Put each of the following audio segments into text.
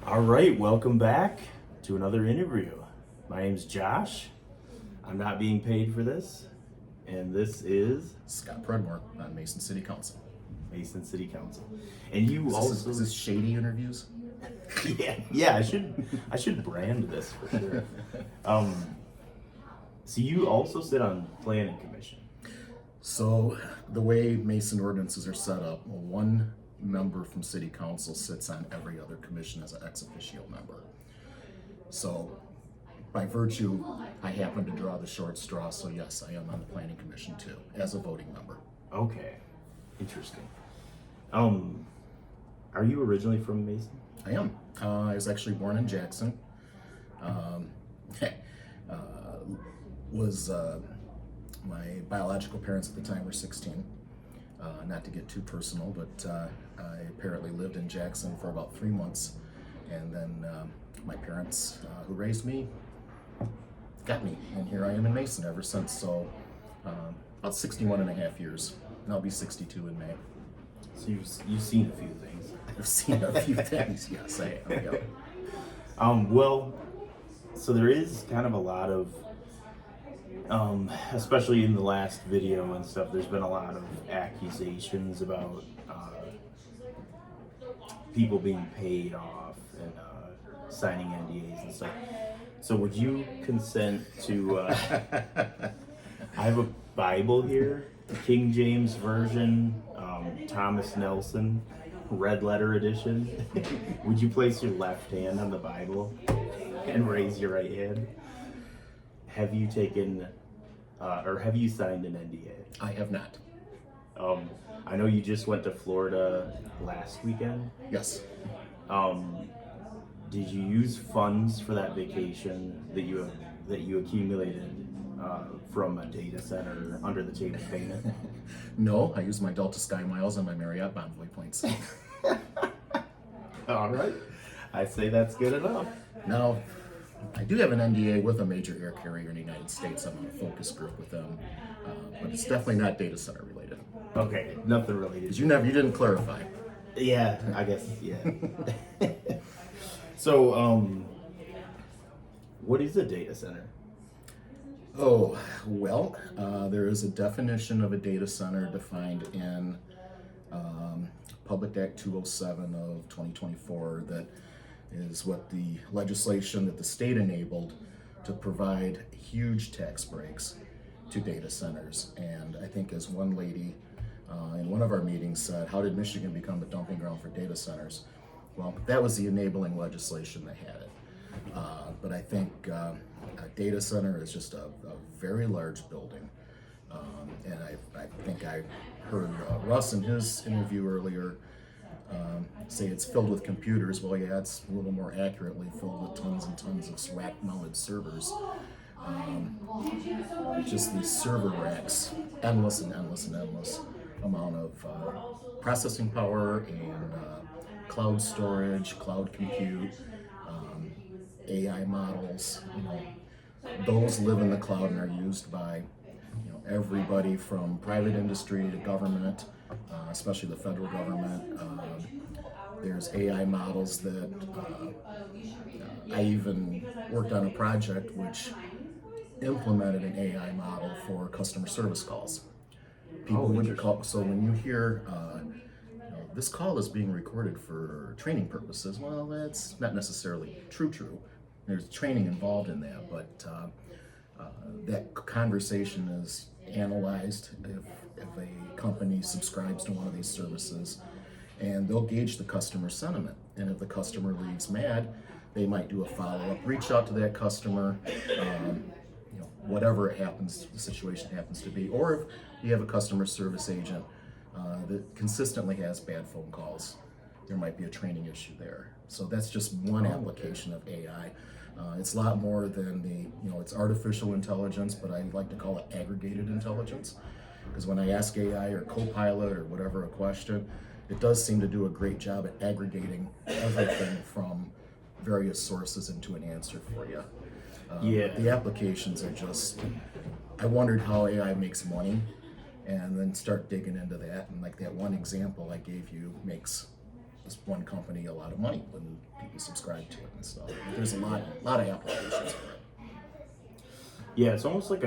All right, welcome back to another interview. My name's Josh. I'm not being paid for this, and this is Scott Preadmore on Mason City Council. Mason City Council. And you Is this shady interviews? yeah, I should brand this for sure. So you also sit on Planning Commission. So the way Mason ordinances are set up, one member from City Council sits on every other commission as an ex officio member. So by virtue, I happen to draw the short straw, so yes, I am on the Planning Commission too, as a voting member. Okay, interesting. Are you originally from Mason? I am. I was actually born in Jackson. My biological parents at the time were 16. Not to get too personal, but I apparently lived in Jackson for about 3 months. And then my parents, who raised me, got me. And here I am in Mason ever since. So about 61 and a half years. And I'll be 62 in May. So you've seen a few things. I've seen a few things, yes, I have. Yep. Well, so there is kind of a lot of, especially in the last video and stuff, there's been a lot of accusations about people being paid off and signing NDAs and stuff. So would you consent to, I have a Bible here, King James Version, Thomas Nelson, red letter edition. Would you place your left hand on the Bible and raise your right hand? Have you taken, or have you signed an NDA? I have not. I know you just went to Florida last weekend. Yes. Did you use funds for that vacation that you accumulated from a data center under the table payment? No, I use my Delta Sky miles and my Marriott Bonvoy points. All right. I say that's good enough. Now, I do have an NDA with a major air carrier in the United States. I'm on a focus group with them, but it's definitely not data center related. Okay, nothing related. Because you didn't clarify. Yeah, I guess, yeah. So, what is a data center? Oh, well, there is a definition of a data center defined in Public Act 207 of 2024 that is what the legislation that the state enabled to provide huge tax breaks to data centers. And I think as one lady in one of our meetings said, how did Michigan become the dumping ground for data centers? Well, that was the enabling legislation that had it. But I think a data center is just a very large building. And I think I heard Russ in his interview earlier say it's filled with computers. Well, yeah, it's a little more accurately filled with tons and tons of rack-mounted servers. Just these server racks, endless and endless and endless amount of processing power and cloud storage, cloud compute, AI models. Those live in the cloud and are used by everybody from private industry to government, especially the federal government. There's AI models that I even worked on a project which implemented an AI model for customer service calls. People wouldn't call. So when you hear this call is being recorded for training purposes, well, that's not necessarily true. There's training involved in that, but that conversation is analyzed if a company subscribes to one of these services, and they'll gauge the customer sentiment. And if the customer leaves mad, they might do a follow-up, reach out to that customer, whatever the situation happens to be. Or if you have a customer service agent that consistently has bad phone calls, there might be a training issue there. So that's just one application of AI. It's a lot more than it's artificial intelligence, but I like to call it aggregated intelligence. Because when I ask AI or Copilot or whatever a question, it does seem to do a great job at aggregating everything from various sources into an answer for you. The applications are just, I wondered how AI makes money, and then start digging into that. And like that one example I gave you makes this one company a lot of money when people subscribe to it and stuff. There's a lot of applications for it. Yeah, it's almost like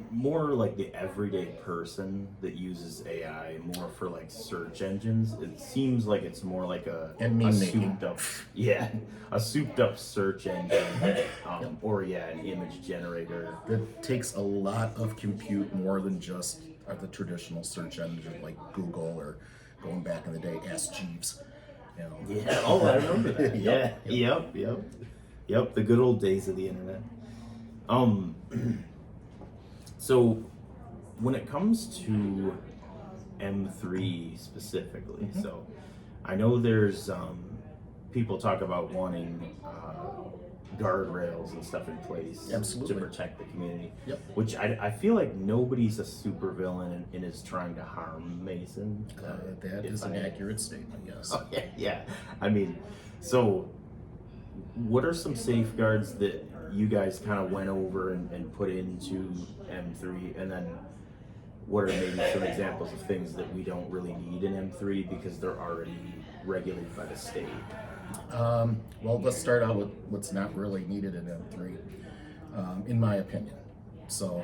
more like the everyday person that uses AI more for like search engines. It seems like it's more like And meme making. souped up, yeah, a souped up search engine, or yeah, an image generator. It takes a lot of compute, more than just the traditional search engine like Google, or going back in the day, Ask Jeeves. You know. Yeah. Oh, I remember that. Yeah. Yep. Yep. The good old days of the internet. Um. So, when it comes to M3 specifically, so I know there's people talk about wanting guardrails and stuff in place Absolutely. to protect the community. Yep. Which I feel like nobody's a supervillain and is trying to harm Mason. That is an accurate statement, yes. Oh, yeah, yeah. I mean, so what are some safeguards that you guys kind of went over and put into M3, and then what are maybe some examples of things that we don't really need in M3 because they're already regulated by the state? Well, let's start out with what's not really needed in M3, in my opinion. So,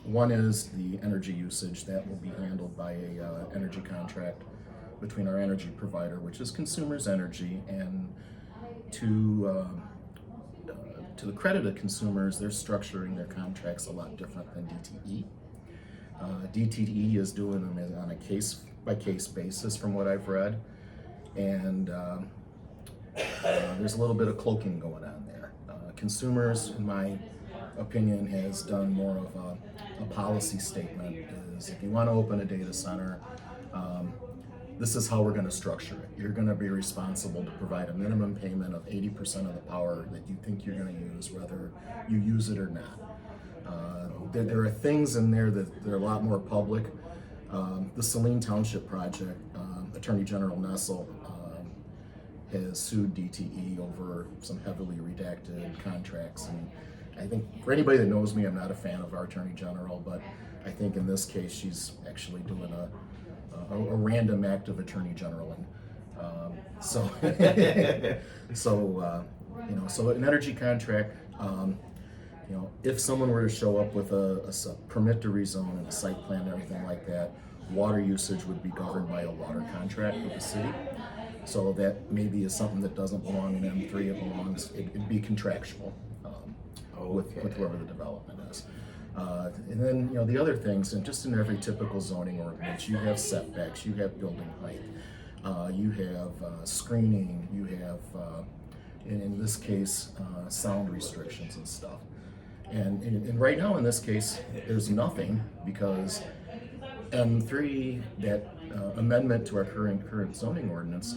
one is the energy usage. That will be handled by a energy contract between our energy provider, which is Consumers Energy, and to the credit of consumers, they're structuring their contracts a lot different than DTE. DTE is doing them on a case-by-case basis, from what I've read, and there's a little bit of cloaking going on there. Consumers, in my opinion, has done more of a policy statement. Is if you want to open a data center, this is how we're going to structure it. You're going to be responsible to provide a minimum payment of 80% of the power that you think you're going to use, whether you use it or not. There are things in there that they're a lot more public. The Saline Township project, Attorney General Nessel has sued DTE over some heavily redacted contracts. And I think for anybody that knows me, I'm not a fan of our Attorney General, but I think in this case she's actually doing a random act of Attorney Generaling. So an energy contract, if someone were to show up with a permit to rezone and a site plan and everything like that, water usage would be governed by a water contract with the city. So that maybe is something that doesn't belong in M3. It'd be contractual with whoever the development is. And then the other things, and just in every typical zoning ordinance, you have setbacks, you have building height, you have screening, you have, in this case, sound restrictions and stuff. And right now in this case, there's nothing, because M3, that amendment to our current zoning ordinance,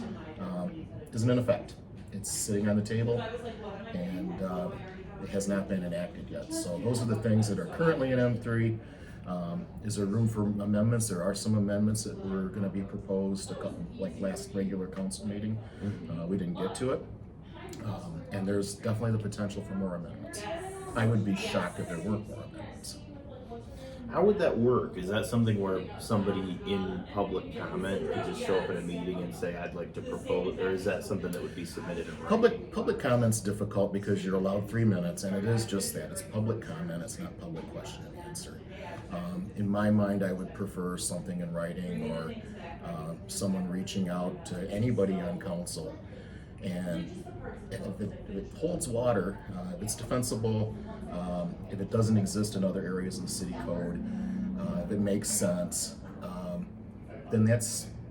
isn't in effect. It's sitting on the table, and it has not been enacted yet. So those are the things that are currently in M3. Is there room for amendments? There are some amendments that were going to be proposed like last regular council meeting. We didn't get to it. And there's definitely the potential for more amendments. I would be shocked if there weren't more amendments. How would that work? Is that something where somebody in public comment could just show up at a meeting and say, I'd like to propose, or is that something that would be submitted in writing? Public comment's difficult because you're allowed 3 minutes, and it is just that. It's public comment, it's not public question and answer. In my mind, I would prefer something in writing, or someone reaching out to anybody on council. And if it holds water, if it's defensible, if it doesn't exist in other areas of the city code, if it makes sense, then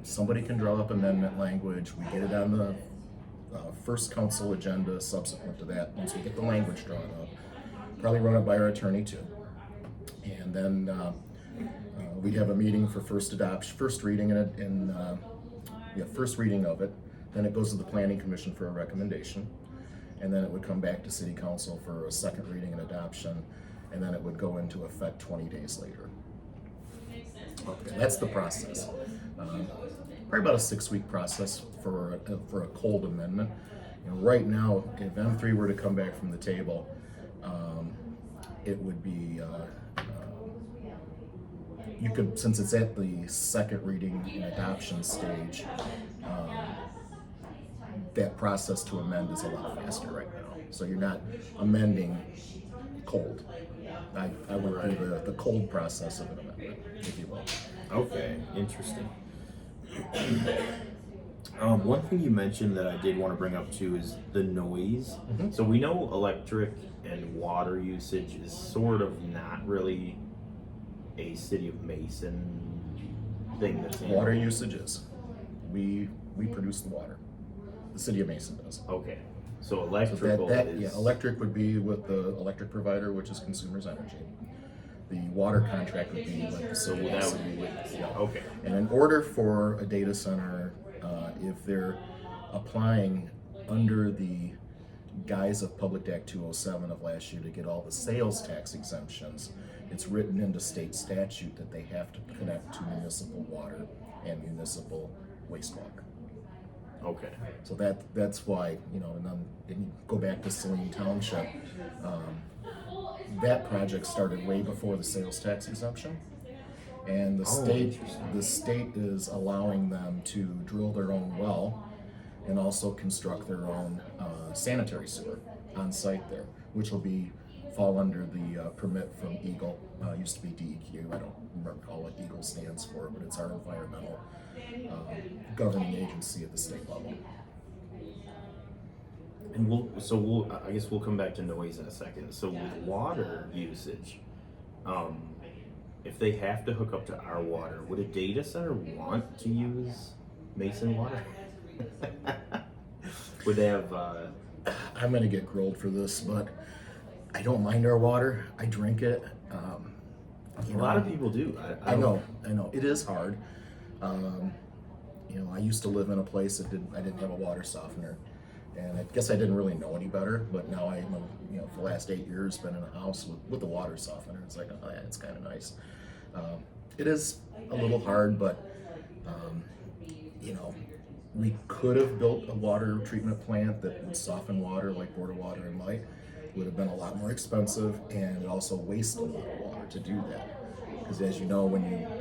somebody can draw up amendment language. We get it on the first council agenda subsequent to that. Once we get the language drawn up, probably run it by our attorney too. And then we'd have a meeting for first reading first reading of it. Then it goes to the Planning Commission for a recommendation, and then it would come back to City Council for a second reading and adoption, and then it would go into effect 20 days later. Okay, that's the process. Probably about a 6-week process for a cold amendment. Right now, if M3 were to come back from the table, it would be you could, since it's at the second reading and adoption stage, that process to amend is a lot faster right now. So you're not amending cold. I went through the cold process of an amendment, if you will. Okay, interesting. One thing you mentioned that I did want to bring up too is the noise. Mhm. So we know electric and water usage is sort of not really a city of Mason thing that's handled. Water usages. We produce the water. The city of Mason does. Okay, so So electrical is yeah, electric would be with the electric provider, which is Consumers Energy. The water contract would be like the so city. that would be with Yeah. okay. And in order for a data center, if they're applying under the guise of Public Act 207 of last year to get all the sales tax exemptions, it's written into state statute that they have to connect to municipal water and municipal wastewater. Okay. So that's why, and then you go back to Saline Township. That project started way before the sales tax exemption, and the state is allowing them to drill their own well and also construct their own sanitary sewer on site there, which will fall under the permit from Eagle. Used to be DEQ. I don't recall what Eagle stands for, but it's our environmental governing agency at the state level. And I guess we'll come back to noise in a second. So with water usage, if they have to hook up to our water, would a data center want to use Mason water? Would they have? I'm going to get grilled for this, but I don't mind our water. I drink it. A lot of people do. I know. It is hard. I used to live in a place that I didn't have a water softener, and I guess I didn't really know any better. But now for the last 8 years, been in a house with a water softener. It's like, oh yeah, it's kind of nice. It is a little hard, but we could have built a water treatment plant that would soften water like Board of Water and Light. It would have been a lot more expensive, and it also wastes a lot of water to do that. Because as you know,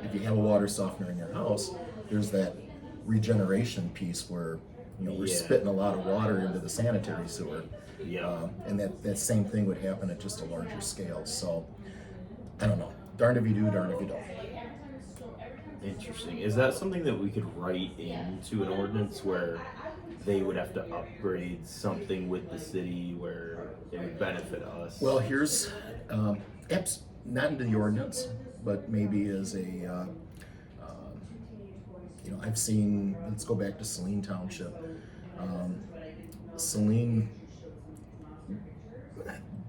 if you have a water softener in your house, there's that regeneration piece where we're spitting a lot of water into the sanitary sewer. Yeah. And that same thing would happen at just a larger scale. So I don't know. Darned if you do, darned if you don't. Interesting. Is that something that we could write into an ordinance where they would have to upgrade something with the city where it would benefit us? Well, here's not into the ordinance, but maybe as a I've seen. Let's go back to Saline Township. Saline,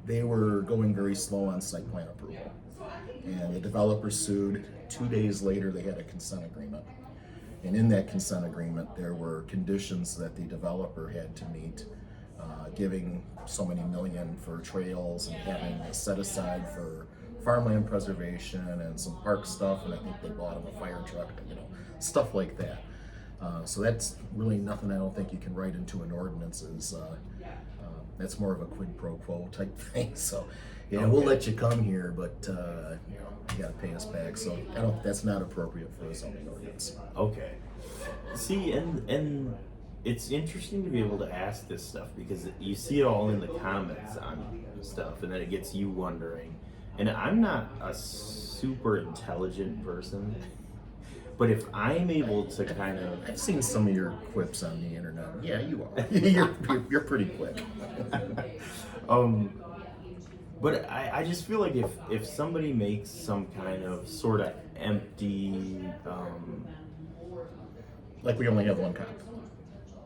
they were going very slow on site plan approval, and the developer sued. 2 days later, they had a consent agreement, and in that consent agreement, there were conditions that the developer had to meet, giving so many million for trails and having a set aside for farmland preservation and some park stuff, and I think they bought him a fire truck, stuff like that. So that's really nothing I don't think you can write into an ordinance. That's more of a quid pro quo type thing. So we'll let you come here, but you got to pay us back. So that's not appropriate for a zoning ordinance. Okay. See, and it's interesting to be able to ask this stuff because you see it all in the comments on stuff, and then it gets you wondering. And I'm not a super intelligent person, but if I'm able to kind of... I've seen some of your quips on the internet. Yeah, you are. you're pretty quick. But I just feel like if somebody makes some kind of sort of empty... like we only have one cop.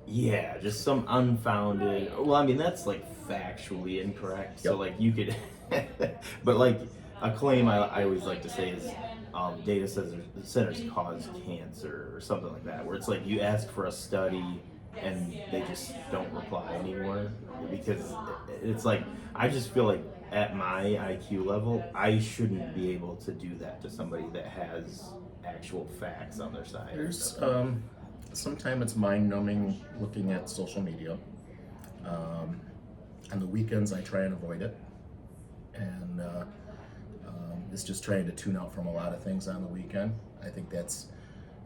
Yeah, just some unfounded... Well, I mean, that's like factually incorrect. Yep. So like you could... but like a claim I always like to say is data centers cause cancer or something like that, where it's like you ask for a study and they just don't reply anymore, because it's like I just feel like at my IQ level I shouldn't be able to do that to somebody that has actual facts on their side. There's sometimes it's mind-numbing looking at social media. On the weekends I try and avoid it, and it's just trying to tune out from a lot of things on the weekend. I think that's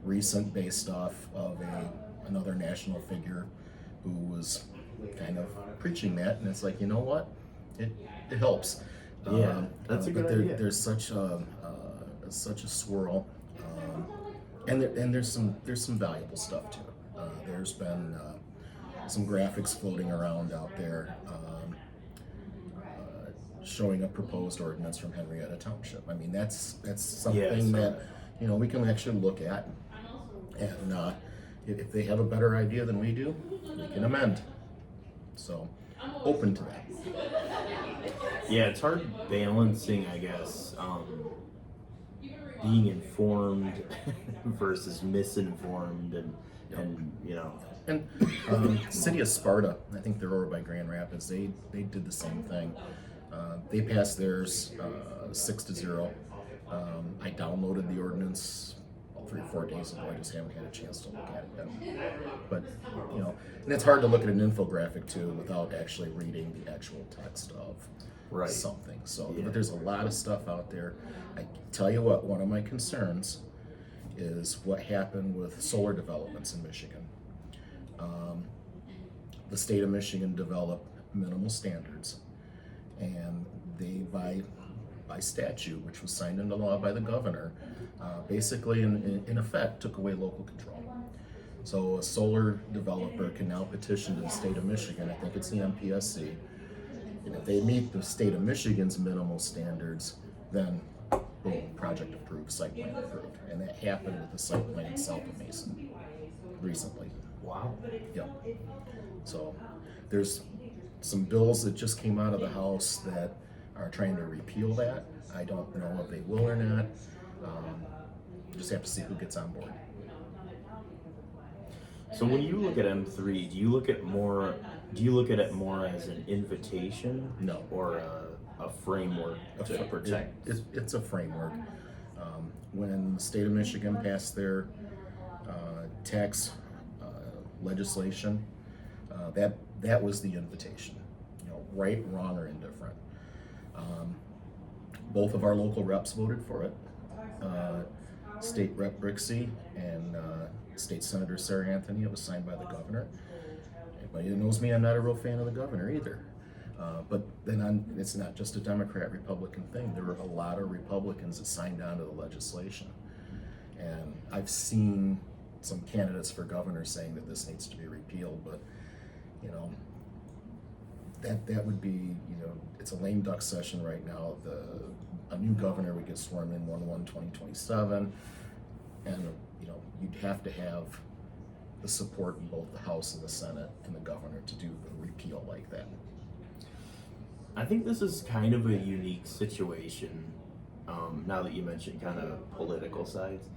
recent, based off of another national figure who was preaching that, and it's like, you know what, it helps. Yeah, that's a but good idea. there's such a swirl, and there's some valuable stuff too. There's been some graphics floating around out there. Showing a proposed ordinance from Henrietta Township. I mean, that's Yeah, I something saw that that. we can actually look at, and if they have a better idea than we do, we can amend. So, open to that. Yeah, it's hard balancing, I guess, being informed versus misinformed, and And City of Sparta, I think they're over by Grand Rapids. They did the same thing. They passed theirs 6-0. I downloaded the ordinance 3 or 4 days ago. I just haven't had a chance to look at it yet. But and it's hard to look at an infographic too without actually reading the actual text of right. something. So, Yeah. but there's a lot of stuff out there. I tell you what, one of my concerns is what happened with solar developments in Michigan. The state of Michigan developed minimal standards, and they, by statute, which was signed into law by the governor, basically in effect took away local control. So a solar developer can now petition to the state of Michigan, I think it's the MPSC, and if they meet the state of Michigan's minimal standards, then boom, project approved, site plan approved. And that happened with the site plan south of Mason recently. Wow. Yep. So there's some bills that just came out of the House that are trying to repeal that. I don't know if they will or not. Just have to see who gets on board. So when you look at M3, do you look at it more as an invitation? No. Or a framework to protect? It's a framework. When the state of Michigan passed their tax legislation, that was the invitation. Right, wrong, or indifferent. Both of our local reps voted for it. State Rep Brixey and State Senator Sarah Anthony. It was signed by the governor. Anybody that knows me, I'm not a real fan of the governor either. But then it's not just a Democrat-Republican thing. There were a lot of Republicans that signed on to the legislation. And I've seen some candidates for governor saying that this needs to be repealed, but that would be, it's a lame duck session right now. A new governor would get sworn in 1/1/2027, and you'd have to have the support in both the House and the Senate and the governor to do a repeal like that. I think this is kind of a unique situation. Now that you mentioned kind of political sides,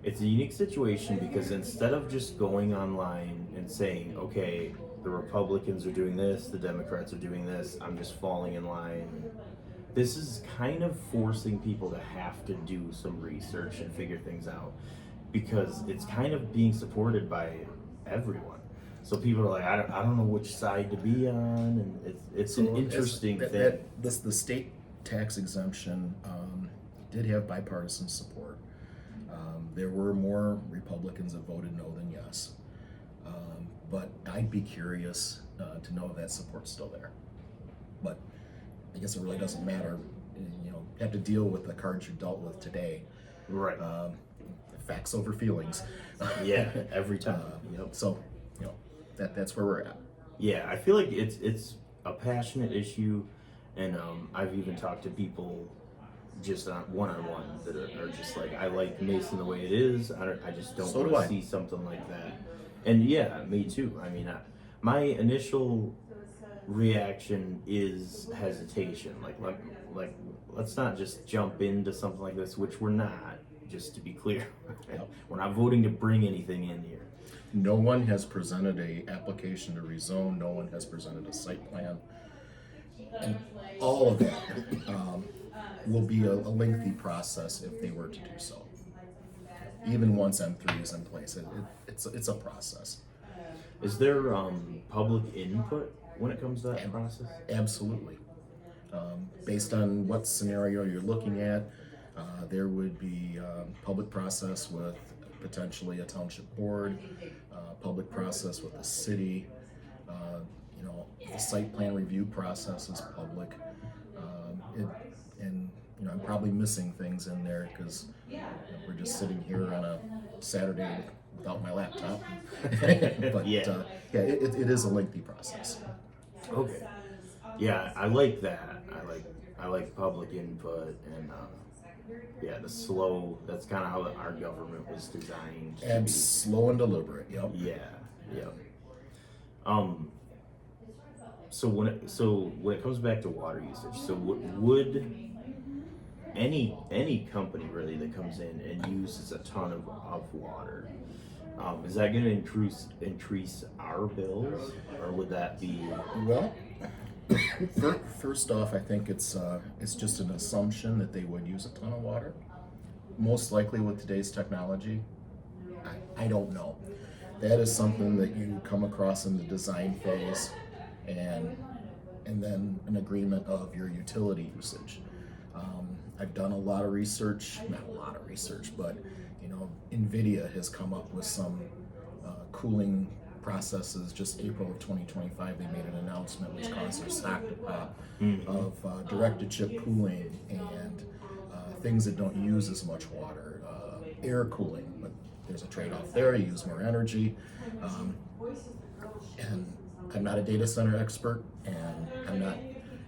it's a unique situation because instead of just going online and saying, okay, the Republicans are doing this, the Democrats are doing this, I'm just falling in line. This is kind of forcing people to have to do some research and figure things out because it's kind of being supported by everyone. So people are like, I don't know which side to be on, and it's an interesting thing. The state tax exemption did have bipartisan support. There were more Republicans that voted no than yes. But I'd be curious to know if that support's still there. But I guess it really doesn't matter. You have to deal with the cards you're dealt with today. Right. Facts over feelings. Yeah, every time. So, that's where we're at. Yeah, I feel like it's a passionate issue, and I've even talked to people just one-on-one that are just like, I like Mason the way it is. I just don't want to see something like that. And yeah, me too. I mean, my initial reaction is hesitation. Like, let's not just jump into something like this, which we're not. Just to be clear, we're not voting to bring anything in here. No one has presented a application to rezone. No one has presented a site plan, and all of that will be a lengthy process if they were to do so. Even once M3 is in place, it's a process. Is there public input when it comes to that process? Absolutely. Based on what scenario you're looking at, there would be public process with potentially a township board, public process with the city. The site plan review process is public. And I'm probably missing things in there because we're just sitting here on a Saturday without my laptop. But Yeah. it is a lengthy process. Okay. Yeah, I like that. I like public input and yeah, the slow. That's kind of how our government was designed to And be. slow and deliberate. Yep. Yeah, yeah. Um. So when it comes back to water usage, so would any company really that comes in and uses a ton of water, is that going to increase our bills, or would that be? Well, first off, I think it's just an assumption that they would use a ton of water. Most likely with today's technology, I don't know. That is something that you come across in the design phase, and then an agreement of your utility usage. I've done a lot of research, not a lot of research, but NVIDIA has come up with some cooling processes. Just April of 2025, they made an announcement which caused their stock to pop of direct-to-chip cooling and things that don't use as much water, air cooling, but there's a trade-off there. You use more energy, and I'm not a data center expert, and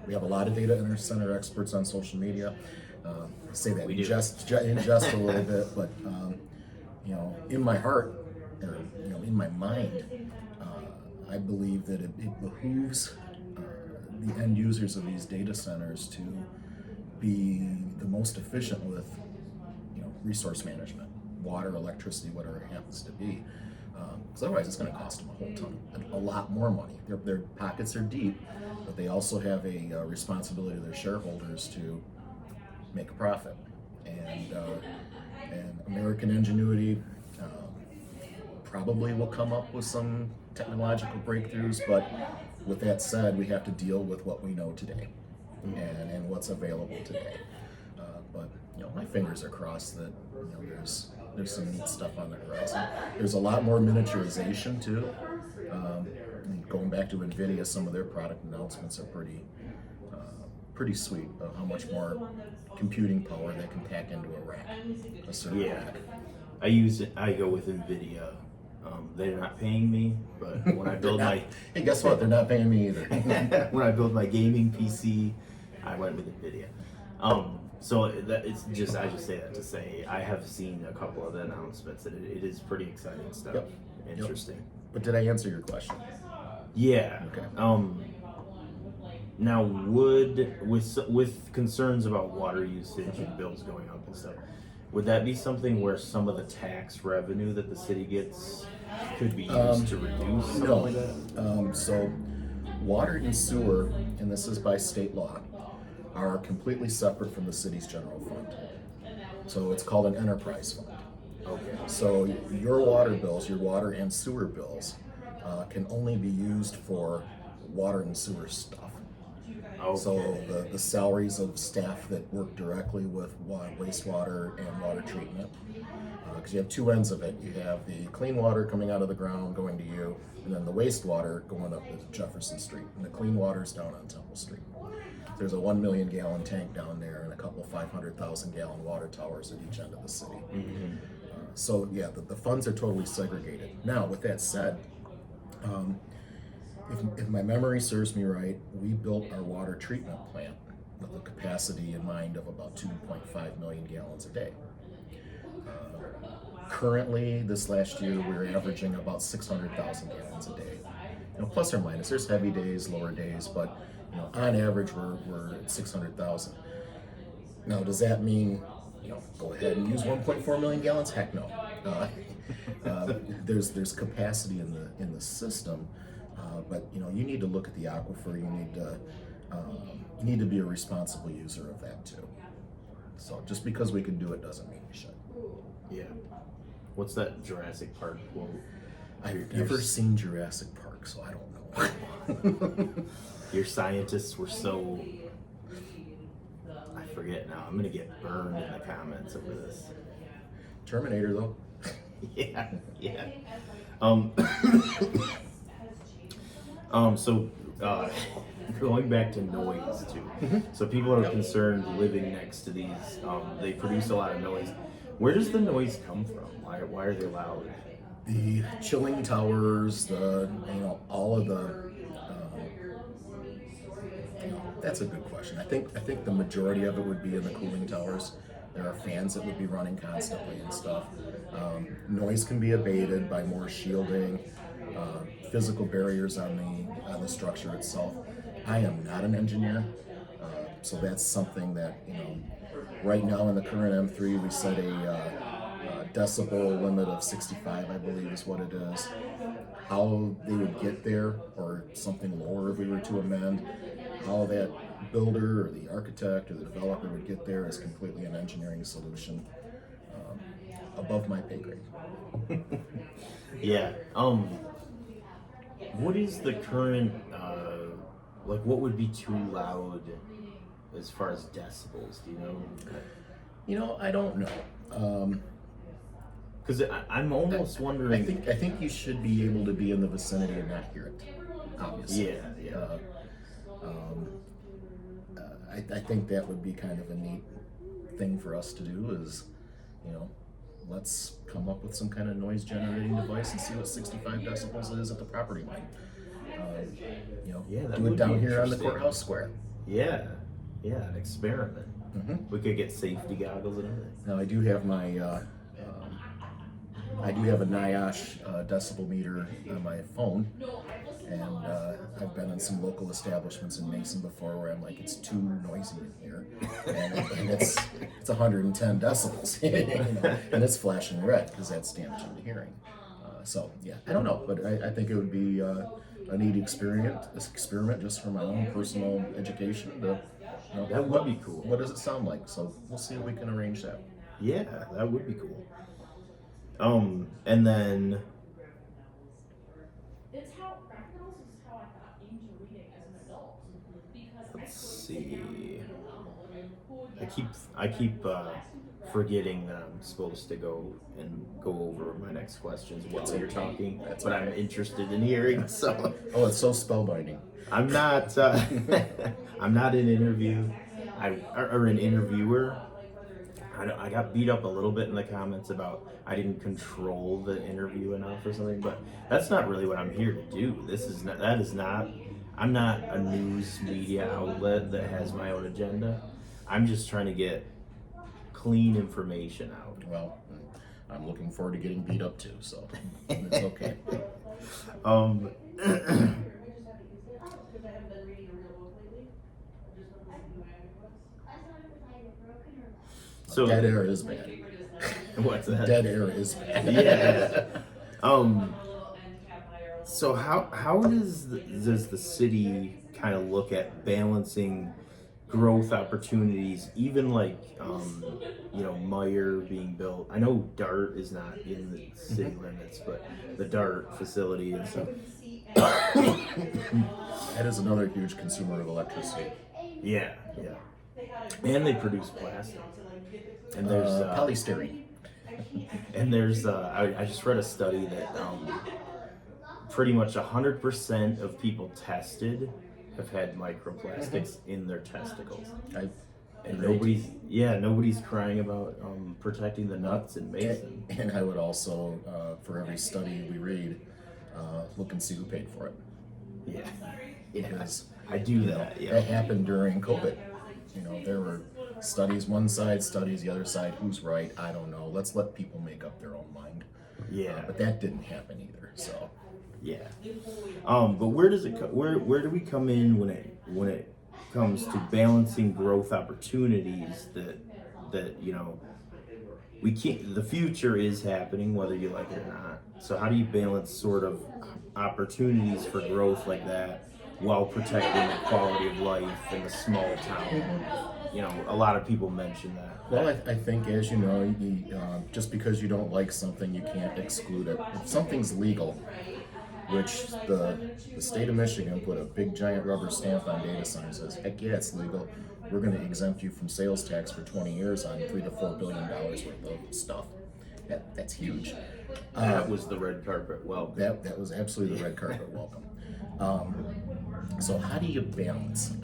we have a lot of data center experts on social media. I say that in just a little bit, but in my heart, or in my mind, I believe that it behooves the end users of these data centers to be the most efficient with resource management, water, electricity, whatever it happens to be. Because otherwise it's going to cost them a whole ton, a lot more money. Their pockets are deep, but they also have a responsibility to their shareholders to make a profit. And American ingenuity probably will come up with some technological breakthroughs, but with that said, we have to deal with what we know today and what's available today. But my fingers are crossed that there's some neat stuff on the horizon. There's a lot more miniaturization too. Going back to NVIDIA, some of their product announcements are pretty sweet of how much more computing power they can pack into a rack, a server rack. I go with NVIDIA. They're not paying me, but when I build hey, guess what? They're not paying me either. When I build my gaming PC, I went with NVIDIA. So I just say that to say I have seen a couple of the announcements and it is pretty exciting stuff. Yep. Interesting. Yep. But did I answer your question? Yeah. Okay. Now, with concerns about water usage and bills going up and stuff, would that be something where some of the tax revenue that the city gets could be used to reduce something like that? So water and sewer, and this is by state law, are completely separate from the city's general fund. So it's called an enterprise fund. Okay. So your water bills, your water and sewer bills, can only be used for water and sewer stuff. Okay. So the salaries of staff that work directly with wastewater and water treatment, because you have two ends of it. You have the clean water coming out of the ground going to you, and then the wastewater going up to Jefferson Street, and the clean water's down on Temple Street. There's a 1 million gallon tank down there and a couple 500,000 gallon water towers at each end of the city. Mm-hmm. So yeah, the funds are totally segregated. Now, with that said, if my memory serves me right, we built our water treatment plant with a capacity in mind of about 2.5 million gallons a day. Currently, this last year, we were averaging about 600,000 gallons a day. Plus or minus. There's heavy days, lower days, but on average, we're at 600,000. Now, does that mean go ahead and use 1.4 million gallons? Heck no. There's capacity in the system, but you need to look at the aquifer. You need to be a responsible user of that too. So just because we can do it doesn't mean we should. Yeah. What's that Jurassic Park quote? I've never seen Jurassic Park, so I don't know. Your scientists were so... I forget now. I'm going to get burned in the comments over this. Terminator, though. Yeah. So uh, going back to noise too. So people are concerned living next to these. They produce a lot of noise. Where does the noise come from? Why are they loud? The chilling towers, all of the. That's a good question. I think the majority of it would be in the cooling towers. There are fans that would be running constantly and stuff. Noise can be abated by more shielding, physical barriers on the structure itself. I am not an engineer, so that's something that right now in the current M3 we set a decibel limit of 65, I believe is what it is. How they would get there, or something lower if we were to amend, how that builder or the architect or the developer would get there is completely an engineering solution above my pay grade. Yeah. What is the current what would be too loud as far as decibels? Do you know? I don't know. Because I'm almost wondering. I think you should be able to be in the vicinity and not hear it. Obviously. Yeah, yeah. I think that would be kind of a neat thing for us to do is, let's come up with some kind of noise generating device and see what 65 decibels is at the property line. Yeah, that do would it down be here on the interesting. courthouse square. Yeah, an experiment. Mm-hmm. We could get safety goggles and everything. Now I do have a NIOSH decibel meter on my phone, and I've been in some local establishments in Mason before where I'm like, it's too noisy in here, and it's 110 decibels, and it's flashing red because that's damaging the hearing. So yeah, I don't know, but I think it would be a neat experiment just for my own personal education. That would be cool. What does it sound like? So we'll see if we can arrange that. Yeah, that would be cool. And then let's see. I keep forgetting that I'm supposed to go over my next questions while you're talking. That's what I'm interested in hearing. So it's so spellbinding. I'm not I'm not an interview. Or an interviewer. I got beat up a little bit in the comments about I didn't control the interview enough or something, but that's not really what I'm here to do. I'm not a news media outlet that has my own agenda. I'm just trying to get clean information out. Well, I'm looking forward to getting beat up too, so it's okay. So dead air is bad. What's that? Dead air is bad. Yeah. So how does the city kind of look at balancing growth opportunities, even like Meyer being built? I know DART is not in the city limits, but the DART facility and stuff. That is another huge consumer of electricity. Yeah. And they produce plastic. And there's polystyrene. And there's I just read a study that pretty much 100% of people tested have had microplastics in their testicles. And nobody's crying about protecting the nuts in Mason. And I would also, for every study we read, look and see who paid for it. Yeah. Because I do that. Yeah. That happened during COVID. There were studies one side, studies the other side. Who's right? I don't know. Let's let people make up their own mind. Yeah. But that didn't happen either. So. Yeah. But where does it where do we come in when it comes to balancing growth opportunities that we can't, the future is happening whether you like it or not. So how do you balance sort of opportunities for growth like that while protecting the quality of life in a small town? A lot of people mention that. Well, I think, as you know, just because you don't like something, you can't exclude it. If something's legal, which the state of Michigan put a big giant rubber stamp on data center, says, heck yeah, it's legal. We're going to exempt you from sales tax for 20 years on $3 to $4 billion worth of stuff. That's huge. That was the red carpet welcome. That was absolutely the red carpet welcome. So how do you balance?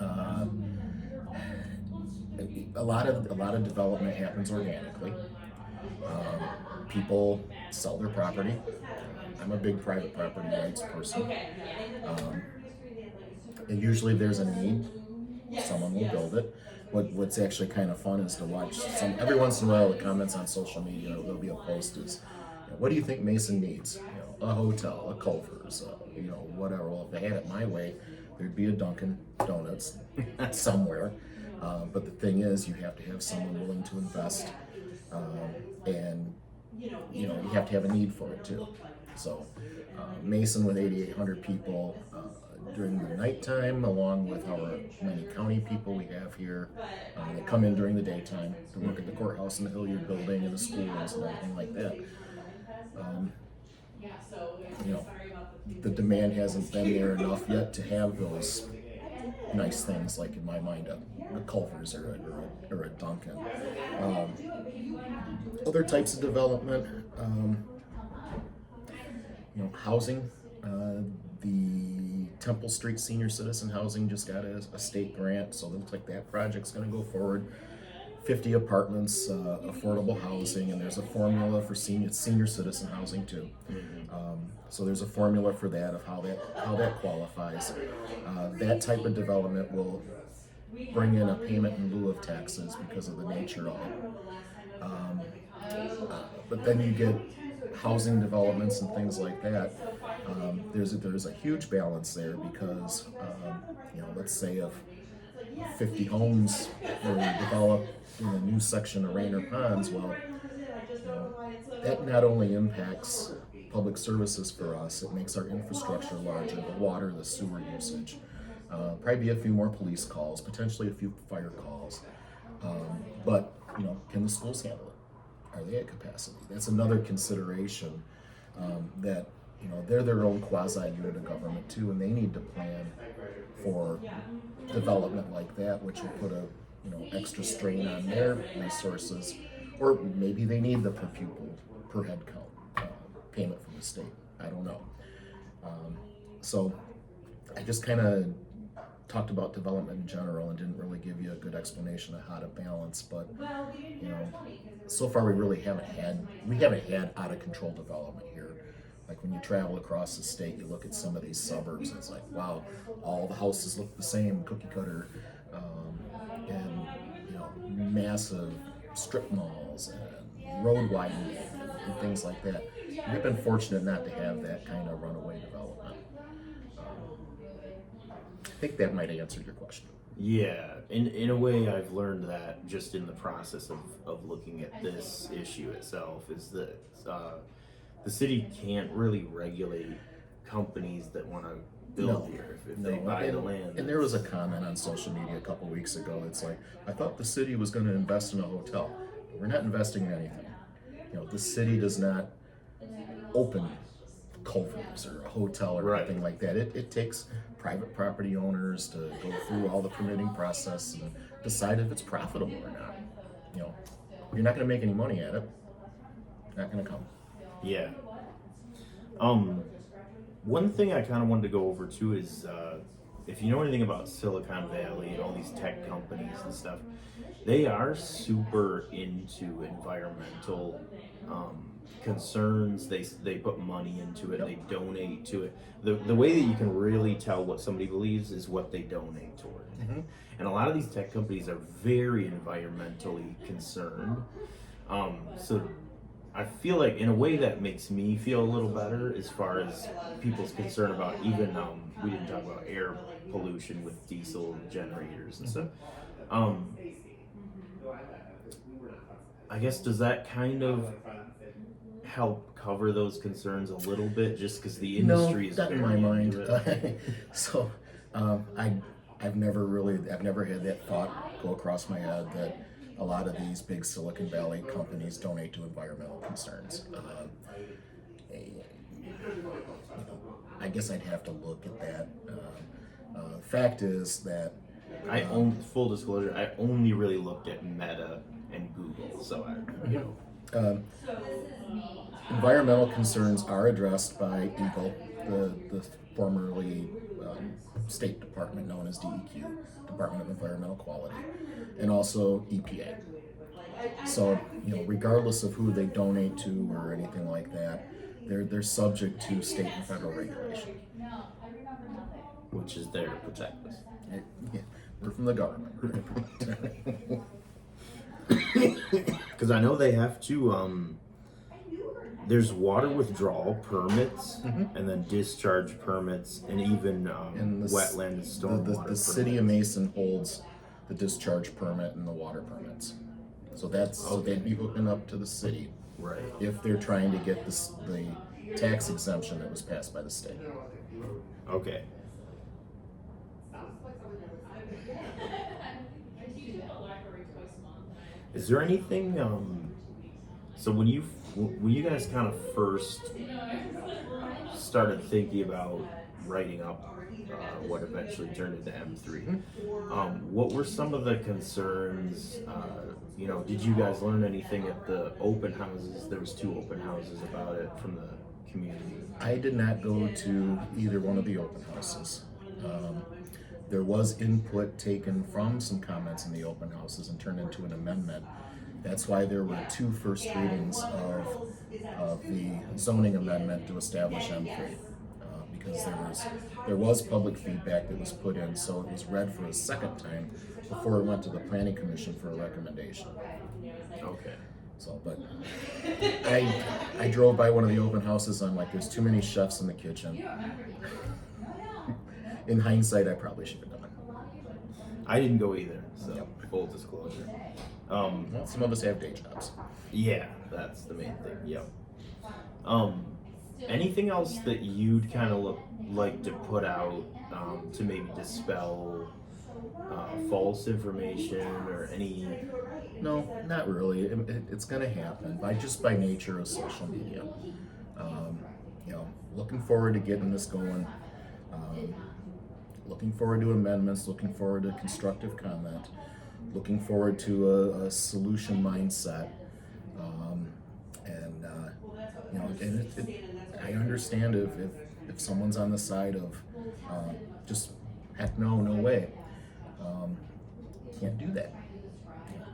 A lot of development happens organically. People sell their property. I'm a big private property rights person. Um, and usually there's a need, someone will build it. What's actually kind of fun is to watch some every once in a while the comments on social media. There'll be a post is, what do you think Mason needs? A hotel, a Culver's, whatever. Well, if they had it my way, there'd be a Dunkin' Donuts somewhere. But the thing is, you have to have someone willing to invest, and you have to have a need for it too. So Mason with 8,800 people during the nighttime, along with our many county people we have here that come in during the daytime to work at the courthouse and the Hilliard building and the schools and everything like that. Um, you know, the demand hasn't been there enough yet to have those nice things like in my mind a Culver's or a Dunkin'. Other types of development, housing. The Temple Street Senior Citizen Housing just got a state grant, so it looks like that project's going to go forward. 50 apartments, affordable housing, and there's a formula for senior citizen housing too. So there's a formula for that of how that qualifies. That type of development will bring in a payment in lieu of taxes because of the nature of it. But then you get housing developments and things like that. There's a huge balance there because let's say if 50 homes were developed in a new section of Rainer Ponds, well, that not only impacts public services for us, it makes our infrastructure larger, the water, the sewer usage, probably be a few more police calls, potentially a few fire calls. But can the schools handle it? Are they at capacity? That's another consideration that they're their own quasi unit of government too, and they need to plan for development like that, which will put a extra strain on their resources, or maybe they need the per pupil, per head count payment from the state. I don't know. So I just kind of talked about development in general and didn't really give you a good explanation of how to balance. But so far we haven't had out of control development here. Like when you travel across the state, you look at some of these suburbs, and it's like, wow, all the houses look the same, cookie cutter, and massive strip malls and road widening and things like that. We've been fortunate not to have that kind of runaway development. I think that might answer your question. Yeah, in a way, I've learned that just in the process of looking at this issue itself, is that the city can't really regulate companies that want to build here if they buy the land. And there was a comment on social media a couple weeks ago. It's like, I thought the city was going to invest in a hotel. We're not investing in anything. The city does not open Culver's or a hotel or anything like that. It takes private property owners to go through all the permitting process and decide if it's profitable or not. You're not going to make any money at it. Not going to come. Yeah. One thing I kind of wanted to go over too is if you know anything about Silicon Valley and all these tech companies and stuff, they are super into environmental concerns. They put money into it. They donate to it. The way that you can really tell what somebody believes is what they donate toward. Mm-hmm. And a lot of these tech companies are very environmentally concerned. So I feel like in a way that makes me feel a little better as far as people's concern about even we didn't talk about air pollution with diesel generators and stuff. I guess does that kind of help cover those concerns a little bit, just because the industry is not in my mind. So I've never had that thought go across my head that a lot of these big Silicon Valley companies donate to environmental concerns. I guess I'd have to look at that. Fact is that full disclosure, I only really looked at Meta and Google, so environmental concerns are addressed by Eagle, the formerly state department known as DEQ, Department of Environmental Quality, and also EPA. So, regardless of who they donate to or anything like that, they're subject to state and federal regulation. Which is there to protect us. Yeah, we're from the government. Because I know they have to. There's water withdrawal permits, and then discharge permits, and even And wetland and stormwater. the city of Mason holds the discharge permit and the water permits. So they'd be hooking up to the city, Right. if they're trying to get the tax exemption that was passed by the state. Okay. Is there anything? So when you guys kind of first started thinking about writing up what eventually turned into M3, what were some of the concerns? Did you guys learn anything at the open houses? There was 2 open houses about it from the community. I did not go to either one of the open houses. There was input taken from some comments in the open houses and turned into an amendment. That's why there were 2 first readings of the zoning amendment to establish M3, because there was public feedback that was put in, so it was read for a second time before it went to the planning commission for a recommendation. Okay. So, but I drove by one of the open houses. I'm like, there's too many chefs in the kitchen. In hindsight, I probably should have done it. I didn't go either, so full disclosure. Well, some of us have day jobs. Yeah, that's the main thing. Yep. Anything else that you'd kind of like to put out to maybe dispel false information or any? No, not really. It's going to happen by nature of social media. Looking forward to getting this going. Looking forward to amendments. Looking forward to constructive comment. Looking forward to a solution mindset. I understand if someone's on the side of just heck no way. Can't do that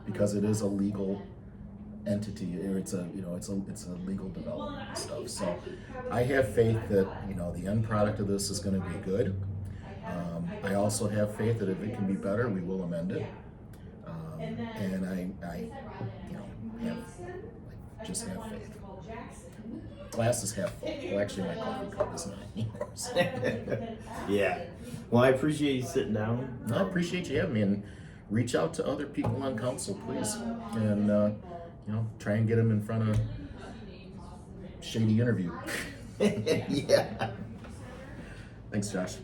because it is a legal entity, or it's a legal development and stuff. So I have faith that the end product of this is going to be good. I also have faith that if it can be better, we will amend it. And I just have faith. Glass is half full. Well, actually, my coffee cup is not anymore. So. Yeah. Well, I appreciate you sitting down. I appreciate you having me, and reach out to other people on council, please, and try and get them in front of shady interview. Yeah. Thanks, Josh.